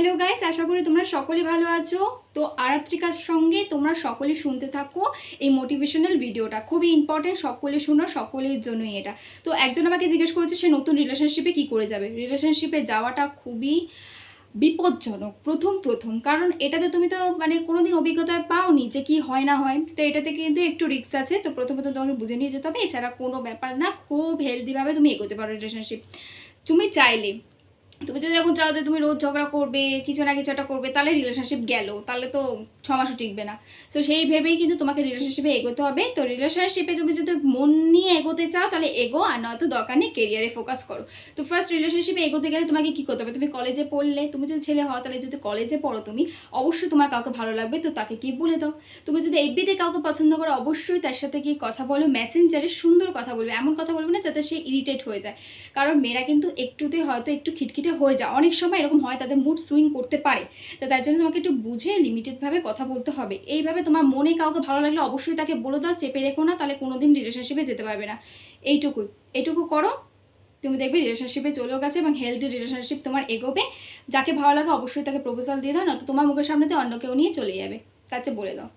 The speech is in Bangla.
হ্যালো গাইস, আশা করি তোমরা সকলে ভালো আছো। তো আরাত্রিকার সঙ্গে তোমরা সকলে শুনতে থাকো এই মোটিভেশনাল ভিডিওটা, খুবই ইম্পর্টেন্ট, সকলে শুনো, সকলের জন্যই এটা। তো একজন আমাকে জিজ্ঞেস করেছে সে নতুন রিলেশনশিপে কি করে যাবে। রিলেশনশিপে যাওয়াটা খুবই বিপজ্জনক প্রথম প্রথম, কারণ এটাতে তুমি তো কোনোদিন অভিজ্ঞতা পাওনি যে কি হয় না হয়। তো এটাতে কিন্তু একটু রিস্ক আছে। তো প্রথমত তোমাকে বুঝে নিয়ে যেতে হবে, এছাড়া কোনো ব্যাপার না, খুব হেলদিভাবে তুমি এগোতে পারো রিলেশনশিপ। তুমি চাইলে, তুমি যদি এখন চাও যে তুমি রোজ ঝগড়া করবে, কিছু না কিছু একটা করবে, তাহলে রিলেশনশিপ গেল, তাহলে তো 6 মাসও টিকবে না। সো সেই ভেবেই কিন্তু তোমাকে রিলেশনশিপে এগোতে হবে। তো রিলেশনশিপে তুমি যদি মন নিয়ে এগোতে চাও তাহলে এগো, আর নয়তো দরকার নেই, কেরিয়ারে ফোকাস করো। তো ফার্স্ট রিলেশনশিপে এগোতে গেলে তোমাকে কী করতে হবে, তুমি কলেজে পড়লে, তুমি যদি ছেলে হও তাহলে যদি কলেজে পড়ো তুমি, অবশ্যই তোমার কাউকে ভালো লাগবে, তো তাকে কি বলে দাও। তুমি যদি এফবিতে কাউকে পছন্দ করো, অবশ্যই তার সাথে কি কথা বলো, মেসেঞ্জারে সুন্দর কথা বলবে, এমন কথা বলবে না যাতে সে ইরিটেট হয়ে যায়। কারণ মেয়েরা কিন্তু একটুতে হয়তো একটু খিটখিটে হয়ে যায়, অনেক সময় এরকম হয়, তাদের মুড সুইং করতে পারে। তো তার জন্য তোমাকে একটু বুঝে লিমিটেডভাবে কথা বলতে হবে। এইভাবে তোমার মনে কাউকে ভালো লাগলে অবশ্যই তাকে বলে দাও, চেপে রেখো না, তাহলে কোনোদিন রিলেশনশিপে যেতে পারবে না। এইটুকু করো, তুমি দেখবে রিলেশনশিপে চলেও গেছে এবং হেলদি রিলেশনশিপ তোমার এগোবে। যাকে ভালো লাগে অবশ্যই তাকে প্রপোজাল দিয়ে দাও, নয়তো তোমার মুখের সামনেতে অন্য কেউ নিয়ে চলে যাবে, তার চেয়ে বলে দাও।